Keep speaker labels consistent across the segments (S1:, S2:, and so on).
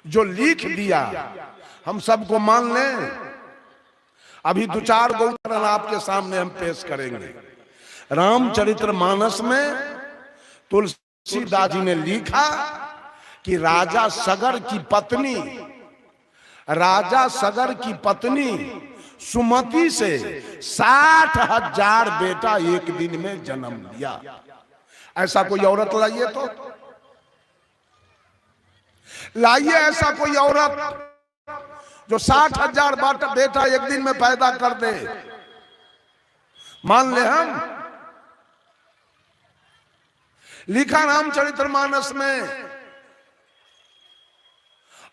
S1: जो लिख दिया हम सबको मान लें। अभी दो चार गो उदाहरण आपके सामने हम पेश करेंगे। रामचरितमानस में तुलसीदास जी ने लिखा कि राजा सगर की पत्नी सुमति से 60,000 बेटा एक दिन में जन्म लिया। ऐसा कोई औरत लाइए तो लाइए ऐसा कोई औरत जो 60,000 बेटा एक दिन में पैदा कर दे। मान ले हम। लिखा रामचरितमानस में,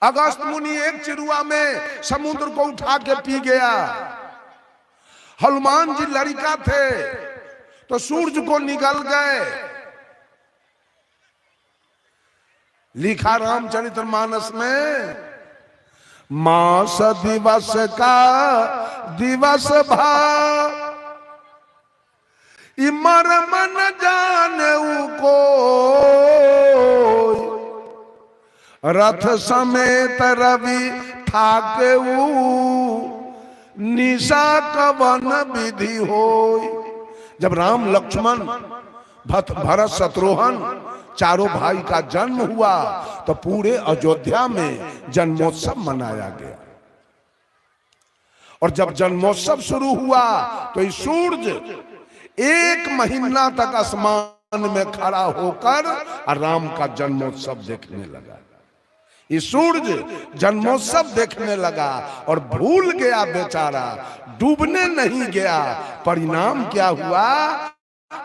S1: अगस्त मुनि एक चिरुआ में समुद्र को उठा के पी गया। हनुमान जी लड़का थे तो सूरज को निगल गए। लिखा रामचरितमानस में, मास दिवस का दिवस भा मर्म न जाने को, रथ समेत रवि ठाके निशा कवन विधि हो। जब राम लक्ष्मण भरत शत्रुघ्न चारों भाई का जन्म हुआ तो पूरे अयोध्या में जन्मोत्सव मनाया गया। और जब जन्मोत्सव शुरू हुआ तो ये सूरज 1 महीना तक आसमान में खड़ा होकर राम का जन्मोत्सव देखने लगा। ये सूरज जन्मोत्सव देखने लगा और भूल गया बेचारा, डूबने नहीं गया। परिणाम क्या हुआ?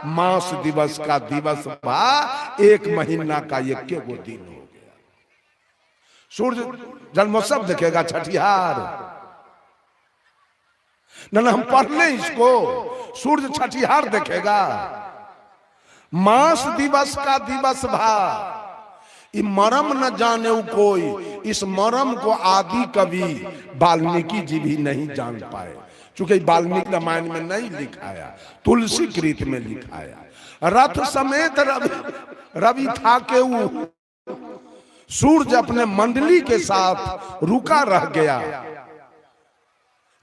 S1: मास दिवस का दिवस भा 1 महीना का 1 दिन हो गया। सूरज जन्मोत्सव देखेगा छठिहार? ना हम पढ़ लें इसको। सूरज छठिहार देखेगा? मास दिवस का दिवस भा मरम न जाने कोई। इस मरम को आदि कवि वाल्मीकि जी भी नहीं जान पाए, चूंकि वाल्मीकि रामायण में नहीं लिखाया, तुलसी कृत में लिखाया। रथ समेत रवि था के सूरज अपने मंडली के साथ रुका रह गया।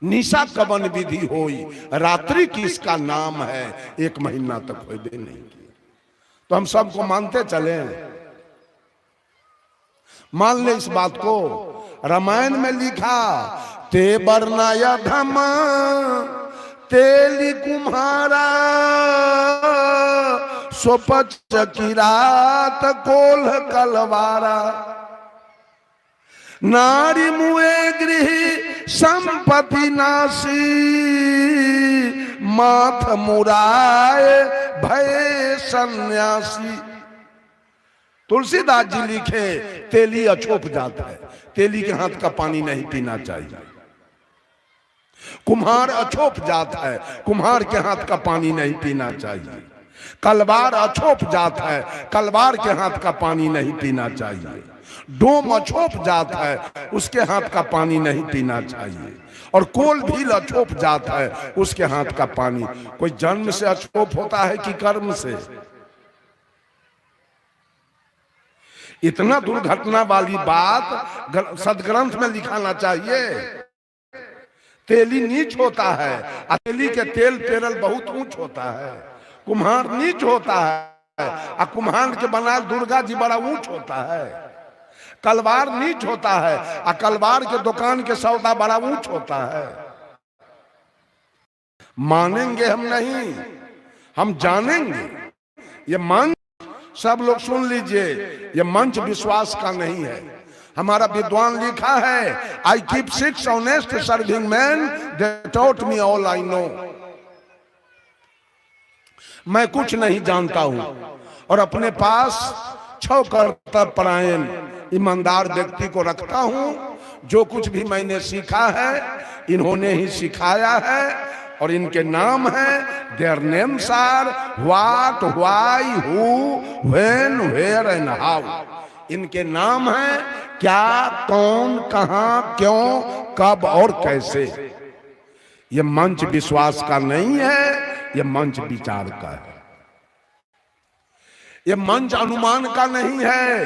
S1: निशा कवन विधि होई, रात्रि की इसका नाम है। 1 महीना तक फायदे नहीं किए। तो हम सबको मानते चले, मान ले इस बात को। रामायण में लिखा, ते बरनाया धम तेली कुम्हारा, सोपच की रात कोल्ह कलवारा, नारी मुए गृह संपत्ति नासी, माथ मुराए भय सन्यासी। तुलसीदास जी लिखे, तेली अछोप जाता है, तेली के हाथ का पानी नहीं पीना चाहिए। कुम्हार अछोप जाता है, कुम्हार के हाथ का पानी नहीं पीना चाहिए। कलवार अछोप जाता है, कलवार के हाथ का पानी नहीं पीना चाहिए। डोम अछोप जाता है, उसके हाथ का पानी नहीं पीना चाहिए। और कोल भी अछोप जाता है, उसके हाथ का पानी। कोई जन्म से अछोप होता है कि कर्म से? इतना दुर्घटना वाली बात सदग्रंथ में लिखाना चाहिए। तेली नीच होता है, तेली के तेल पेरल बहुत ऊंच होता है। कुम्हार नीच होता है, कुम्हार के बनाए दुर्गा जी बड़ा ऊंच होता है। कलवार नीच होता है, कलवार के दुकान के सौदा बड़ा ऊंच होता है। मानेंगे हम नहीं, हम जानेंगे। ये मान सब लोग सुन लीजिए, ये मंच विश्वास का नहीं है। हमारा विद्वान लिखा है, I keep 6 honest serving man, they taught me all I know. मैं कुछ नहीं जानता हूं और अपने पास 6 कर्तव्यपरायण ईमानदार व्यक्ति को रखता हूं। जो कुछ भी मैंने सीखा है इन्होंने ही सिखाया है, और इनके नाम है, their names are what, why, who, when, where and how. इनके नाम है क्या, कौन, कहां, क्यों, कब और कैसे। ये मंच विश्वास का नहीं है, ये मंच विचार का है। ये मंच अनुमान का नहीं है,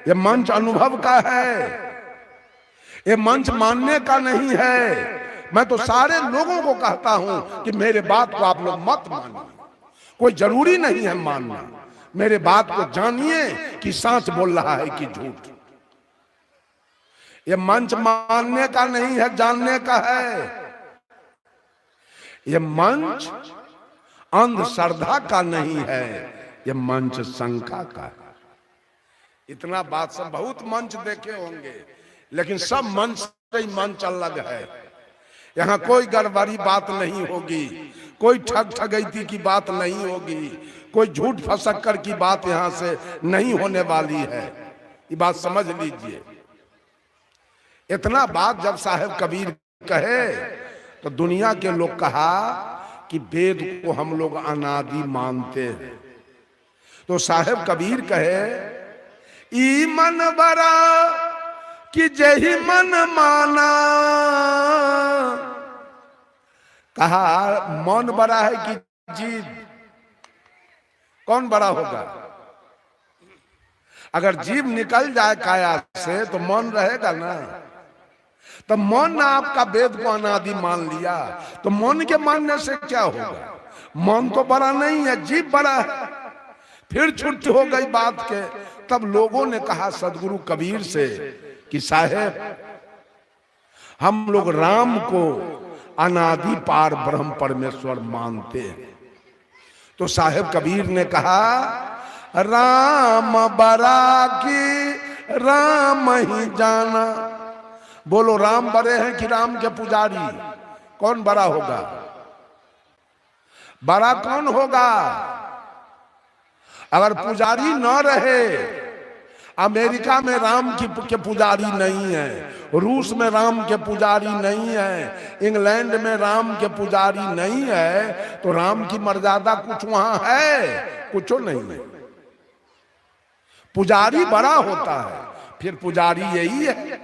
S1: ये मंच अनुभव का है। ये मंच मानने का नहीं है। मैं तो सारे लोगों को कहता हूं कि मेरे बात को आप लोग मत मानिए, कोई जरूरी नहीं है मानना। मेरे बात को जानिए कि सच बोल रहा है कि झूठ। ये मंच मानने का नहीं है, जानने का है। ये मंच अंधश्रद्धा का नहीं है, ये मंच शंका का है। इतना बात सब बहुत मंच देखे होंगे, लेकिन सब मंच से ही मंच अलग है। यहाँ कोई गड़बड़ी बात नहीं होगी, कोई ठग ठगैती की बात नहीं होगी, कोई झूठ फसक्कर की बात यहाँ से नहीं होने वाली है। ये बात समझ लीजिए। इतना बात जब साहेब कबीर कहे तो दुनिया के लोग कहा कि वेद को हम लोग अनादि मानते हैं। तो साहेब कबीर कहे ई मन बरा कि जही मन माना। कहा मन बड़ा है कि जीव? कौन बड़ा होगा? अगर जीव निकल जाए काया से तो मन रहेगा ना। तो मन आपका वेद को अनादि मान लिया, तो मन के मानने से क्या होगा? मन तो बड़ा नहीं है, जीव बड़ा है। फिर छुट्टी हो गई बात के। तब लोगों ने कहा सदगुरु कबीर से कि साहेब हम लोग राम को अनादि पार ब्रह्म परमेश्वर मानते हैं। तो साहेब कबीर ने कहा राम बरा की राम ही जाना। बोलो राम बड़े हैं कि राम के पुजारी? कौन बड़ा होगा? बड़ा कौन होगा? अगर पुजारी न रहे, अमेरिका में राम के पुजारी नहीं है, रूस में राम के पुजारी नहीं है, इंग्लैंड में राम के पुजारी नहीं है, तो राम की मर्यादा कुछ वहां है? कुछ नहीं है। पुजारी बड़ा होता है, फिर पुजारी यही है।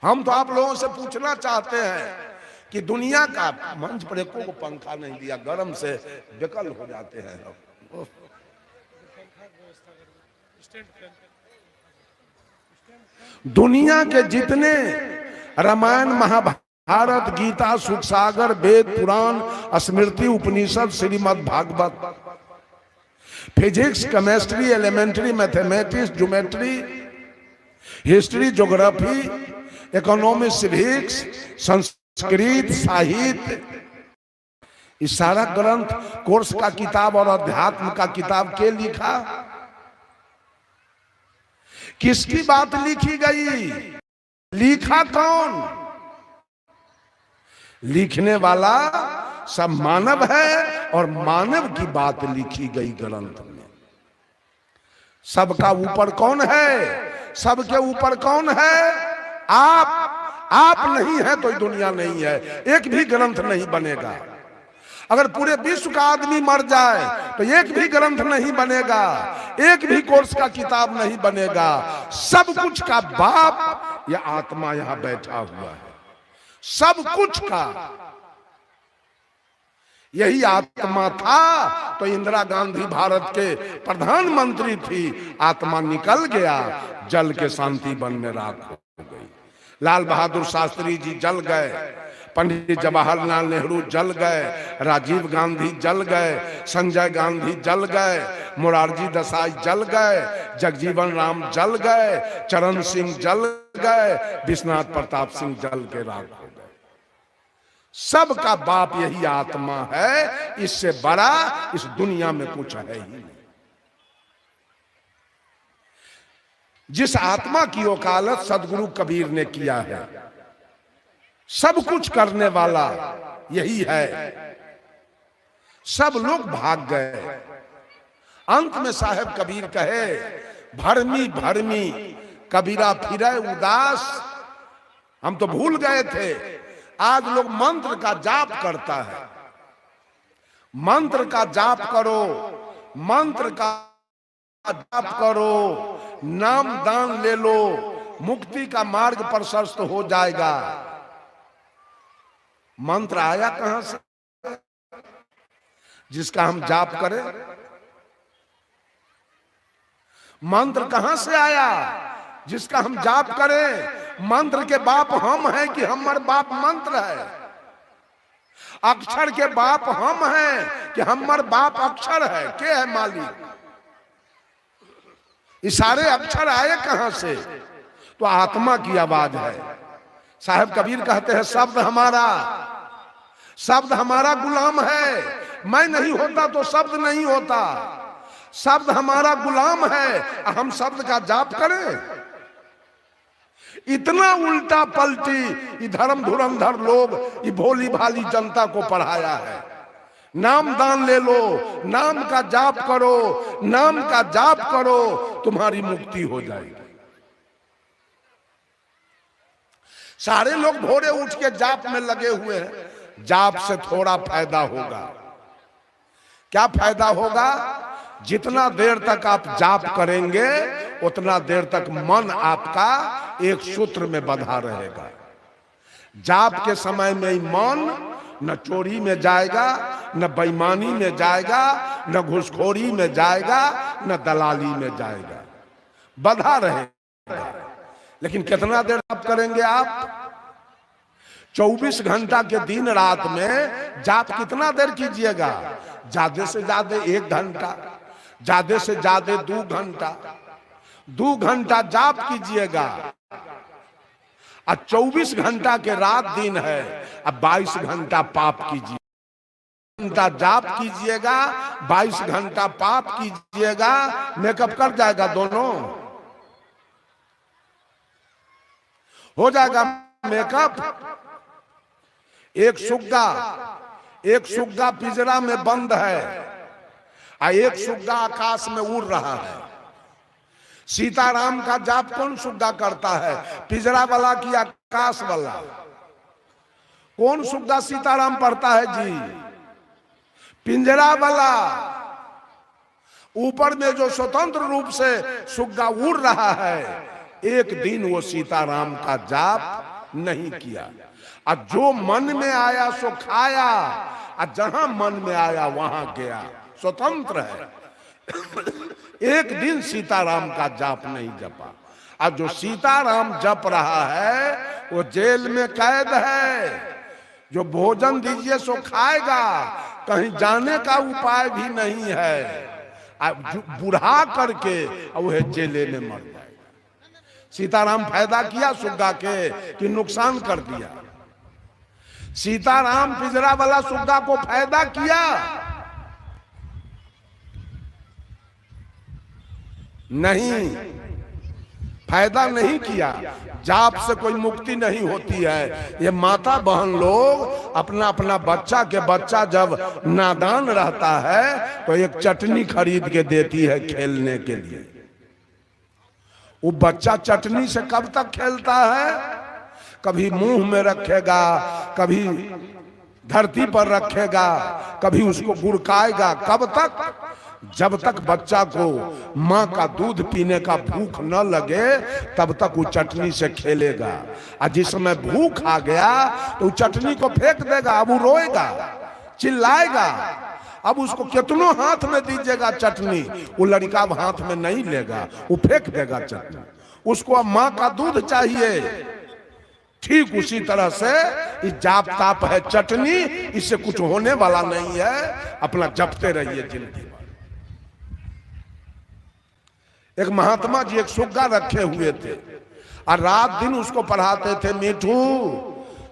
S1: हम तो आप लोगों से पूछना चाहते हैं कि दुनिया का मंच पर एको को पंखा नहीं दिया, गर्म से बेकल हो जाते हैं लोग। दुनिया के जितने रामायण महाभारत गीता सुखसागर वेद पुराण स्मृति उपनिषद Shrimad Bhagavat, physics chemistry elementary mathematics geometry history geography economics civics Sanskrit साहित्य, इस सारा ग्रंथ कोर्स का किताब और अध्यात्म का किताब के लिखा? किसकी बात लिखी गई? लिखा कौन? लिखने वाला सब मानव है और मानव की बात लिखी गई ग्रंथ में। सबका ऊपर कौन है? सबके ऊपर कौन है? आप नहीं है तो दुनिया नहीं है। एक भी ग्रंथ नहीं बनेगा। अगर पूरे विश्व का आदमी मर जाए तो एक भी ग्रंथ नहीं बनेगा, एक भी कोर्स का किताब नहीं बनेगा। सब कुछ का बाप यह आत्मा यहां बैठा हुआ है। सब कुछ का यही आत्मा था तो इंदिरा गांधी भारत के प्रधानमंत्री थी। आत्मा निकल गया, जल के शांति वन में राख हो गई। लाल बहादुर शास्त्री जी जल गए, पंडित जवाहरलाल नेहरू जल गए, राजीव गांधी जल गए, संजय गांधी जल गए, मोरारजी देसाई जल गए, जगजीवन राम जल गए, चरण सिंह जल गए, विश्वनाथ प्रताप सिंह जल के राख हो गए। सबका बाप यही आत्मा है। इससे बड़ा इस दुनिया में कुछ है ही नहीं। जिस आत्मा की वकालत सदगुरु कबीर ने किया है, सब कुछ करने वाला यही है। सब लोग भाग गए। अंत में साहेब कबीर कहे भरमी भरमी कबीरा फिरे उदास। हम तो भूल गए थे। आज लोग मंत्र का जाप करता है। मंत्र का जाप करो, मंत्र का जाप करो, नाम दान ले लो, मुक्ति का मार्ग प्रशस्त हो जाएगा। मंत्र आया कहां से जिसका हम जाप करें? मंत्र कहां से आया जिसका हम जाप करें? मंत्र के बाप हम हैं कि हमार बाप मंत्र है? अक्षर के बाप हम हैं कि हमार बाप अक्षर है? के है मालिक? ये सारे अक्षर आए कहां से? तो आत्मा की आवाज है। साहब कबीर कहते हैं शब्द हमारा गुलाम है। मैं नहीं होता तो शब्द नहीं होता। शब्द हमारा गुलाम है, हम शब्द का जाप करें। इतना उल्टा पलटी धर्म धुरंधर लोग ये भोली भाली जनता को पढ़ाया है। नाम दान ले लो, नाम का जाप करो, नाम का जाप करो, तुम्हारी मुक्ति हो जाएगी। सारे लोग भोरे उठ के जाप में लगे हुए हैं। जाप से थोड़ा फायदा होगा। क्या फायदा होगा? जितना देर तक आप जाप करेंगे उतना देर तक मन आपका एक सूत्र में बंधा रहेगा। जाप के समय में मन न चोरी में जाएगा, न बेईमानी में जाएगा, न घूसखोरी में जाएगा, न दलाली में जाएगा, बंधा रहेगा। लेकिन कितना देर जाप करेंगे आप? 24 घंटा के दिन रात में जाप कितना देर कीजिएगा? ज्यादा से ज्यादा 1 घंटा, ज्यादा से ज्यादा 2 घंटा। 2 घंटा जाप कीजिएगा। और 24 घंटा के रात दिन है, अब 22 घंटा पाप कीजिए। घंटा जाप कीजिएगा, 22 घंटा पाप कीजिएगा, मेकअप कर जाएगा। दोनों हो जाएगा मेकअप। एक सुग्गा पिंजरा में बंद है और एक सुग्गा आकाश में उड़ रहा है। सीताराम का जाप कौन सुग्गा करता है? पिंजरा वाला कि आकाश वाला? कौन सुग्गा सीताराम पढ़ता है जी? पिंजरा वाला। ऊपर में जो स्वतंत्र रूप से सुग्गा उड़ रहा है, एक दिन वो सीताराम का जाप नहीं किया। और जो मन में आया सो खाया, और जहां मन में आया वहां गया। स्वतंत्र है। एक दिन सीताराम का जाप नहीं जपा। और जो सीताराम जप रहा है वो जेल में कैद है। जो भोजन दीजिए सो खाएगा, कहीं जाने का उपाय भी नहीं है। बुढ़ा करके वह जेले में मर जाएगा। सीताराम फायदा किया सुग्गा के कि नुकसान कर दिया? सीताराम पिंजरा वाला सुग्गा को फायदा किया? नहीं, फायदा नहीं किया। जाप से कोई मुक्ति नहीं होती है। ये माता बहन लोग अपना अपना बच्चा जब नादान रहता है तो एक चटनी खरीद के देती है खेलने के लिए। वो बच्चा चटनी से कब तक खेलता है? कभी मुंह में रखेगा, कभी धरती पर रखेगा, कभी उसको गुड़काएगा। कब तक? जब तक बच्चा को माँ का दूध पीने का भूख न लगे तब तक वो चटनी से खेलेगा। और जिस समय भूख आ गया तो चटनी को फेंक देगा। अब वो रोएगा, चिल्लाएगा। अब उसको कितनों हाथ में दीजिएगा चटनी, वो लड़का हाथ में नहीं लेगा, वो फेंक देगा चटनी। उसको अब माँ का दूध चाहिए। ठीक उसी तरह से इस जाप ताप है चटनी, इससे कुछ होने वाला नहीं है। अपना जपते रहिए जिंदगी। एक महात्मा जी एक सुग्गा रखे हुए थे और रात दिन उसको पढ़ाते थे, मीठू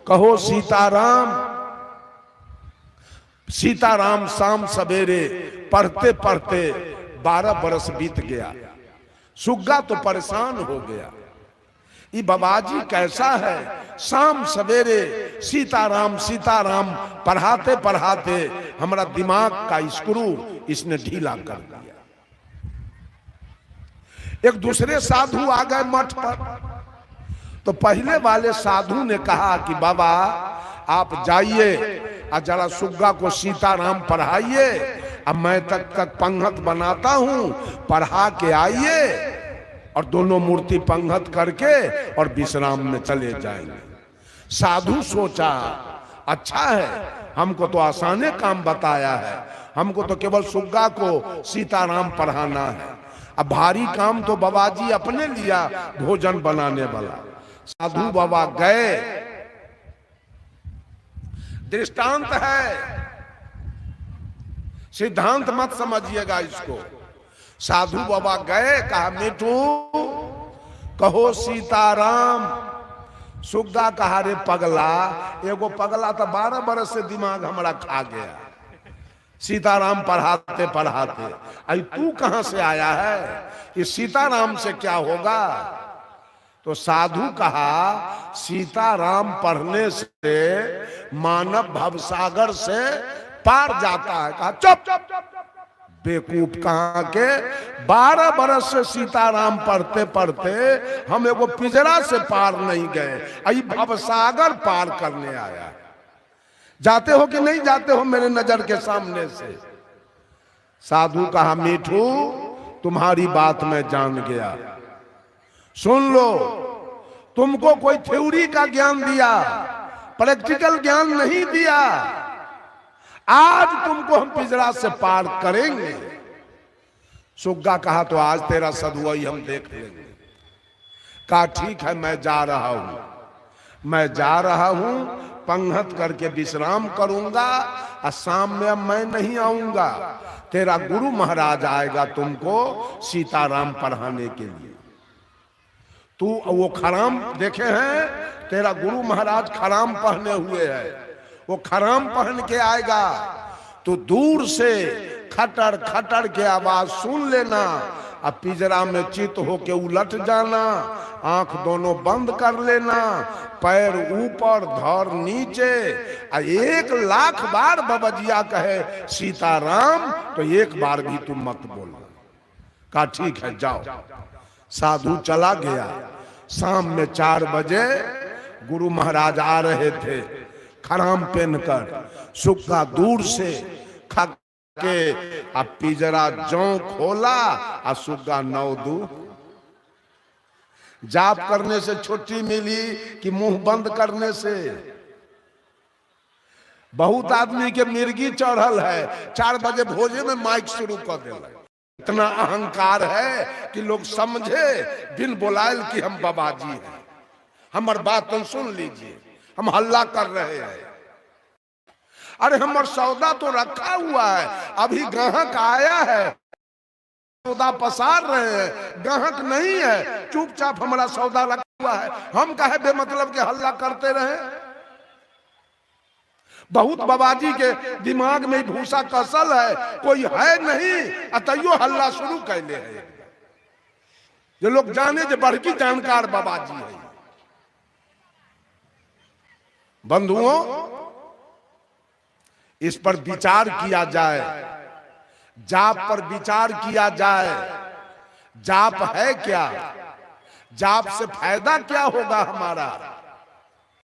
S1: कहो सीताराम। सीताराम शाम सवेरे पढ़ते पढ़ते 12 बरस बीत गया। सुग्गा तो परेशान हो गया। ये बाबाजी कैसा है? शाम सवेरे सीताराम सीताराम पढ़ाते पढ़ाते हमारा दिमाग का स्क्रू इसने ढीला कर दिया। एक दूसरे साधु आ गए मठ पर। तो पहले वाले साधु ने कहा कि बाबा आप जाइए और जरा सुग्गा को सीताराम पढ़ाइए, अब मैं तक पंगत बनाता हूं, पढ़ा के आइए और दोनों मूर्ति पंगत करके और विश्राम में चले जाएंगे। साधु सोचा अच्छा है, हमको तो आसाने काम बताया है, हमको तो केवल सुग्गा को सीताराम पढ़ाना है। अब भारी काम तो बाबाजी अपने लिया, भोजन बनाने वाला। साधु बाबा गए, दृष्टांत है, सिद्धांत मत समझिएगा इसको। साधु बाबा गए, कहा मिठू कहो सीताराम। सुग्गा कहा रे पगला, एगो पगला तो 12 बरस से दिमाग हमारा खा गया, सीताराम पढ़ाते पढ़ाते आई तू कहां से आया है, कि सीताराम से क्या होगा। तो साधु कहा सीताराम पढ़ने से मानव भवसागर से पार जाता है। कहा चुप बेवकूफ कहां के, 12 बरस से सीताराम पढ़ते पढ़ते हम एगो पिंजरा से पार नहीं गए, आई भवसागर पार करने आया। जाते हो कि नहीं जाते हो मेरे नजर के सामने से। साधु कहा मीठू तुम्हारी बात मैं जान गया, सुन लो, तुमको कोई थ्योरी का ज्ञान दिया, प्रैक्टिकल ज्ञान नहीं दिया, आज तुमको हम पिंजरा से पार करेंगे। सुग्गा कहा तो आज तेरा सदुआई हम देख लेंगे। कहा ठीक है मैं जा रहा हूं, मैं जा रहा हूं, पंगत करके विश्राम करूंगा, और शाम में अब मैं नहीं आऊंगा, तेरा गुरु महाराज आएगा तुमको सीताराम पढ़ाने के लिए। तू वो खराम देखे हैं, तेरा गुरु महाराज खराम पहने हुए है, वो खराम पहन के आएगा, तो दूर से खटर खटर के आवाज सुन लेना, अब पिंजरा में चित होके उलट जाना, आंख दोनों बंद कर लेना, पैर ऊपर धर नीचे, 1,00,000 बार बबजिया कहे सीताराम तो एक बार भी तुम मत बोलना। कहा ठीक है जाओ। साधु चला गया। शाम में 4 बजे गुरु महाराज आ रहे थे खराम पहनकर। सुग्गा दूर से खा के अब पिंजरा जौ खोला, और सुग्गा 9-2 जाप करने से छुट्टी मिली कि मुंह बंद करने से। बहुत आदमी के मिर्गी चढ़ल है, 4 बजे भोजे में माइक शुरू कर देला। इतना अहंकार है कि लोग समझे बिन बुलायल कि हम बाबाजी हैं। हमार बात तो सुन लीजिए, हम हल्ला कर रहे हैं। अरे हमार सौदा तो रखा हुआ है, अभी ग्राहक आया है, सौदा पसार रहे हैं, ग्राहक नहीं है, चुपचाप हमारा सौदा रखा हुआ है, हम काहे बेमतलब के हल्ला करते रहे। बहुत बाबाजी के दिमाग में भूसा कसल है, कोई है नहीं, अतयो हल्ला शुरू कैले है। जो लोग जाने जो बड़की जानकार बाबाजी है। बंधुओं, इस पर विचार किया जाए, जाप पर विचार किया जाए। जाप है क्या, जाप से फायदा क्या होगा हमारा।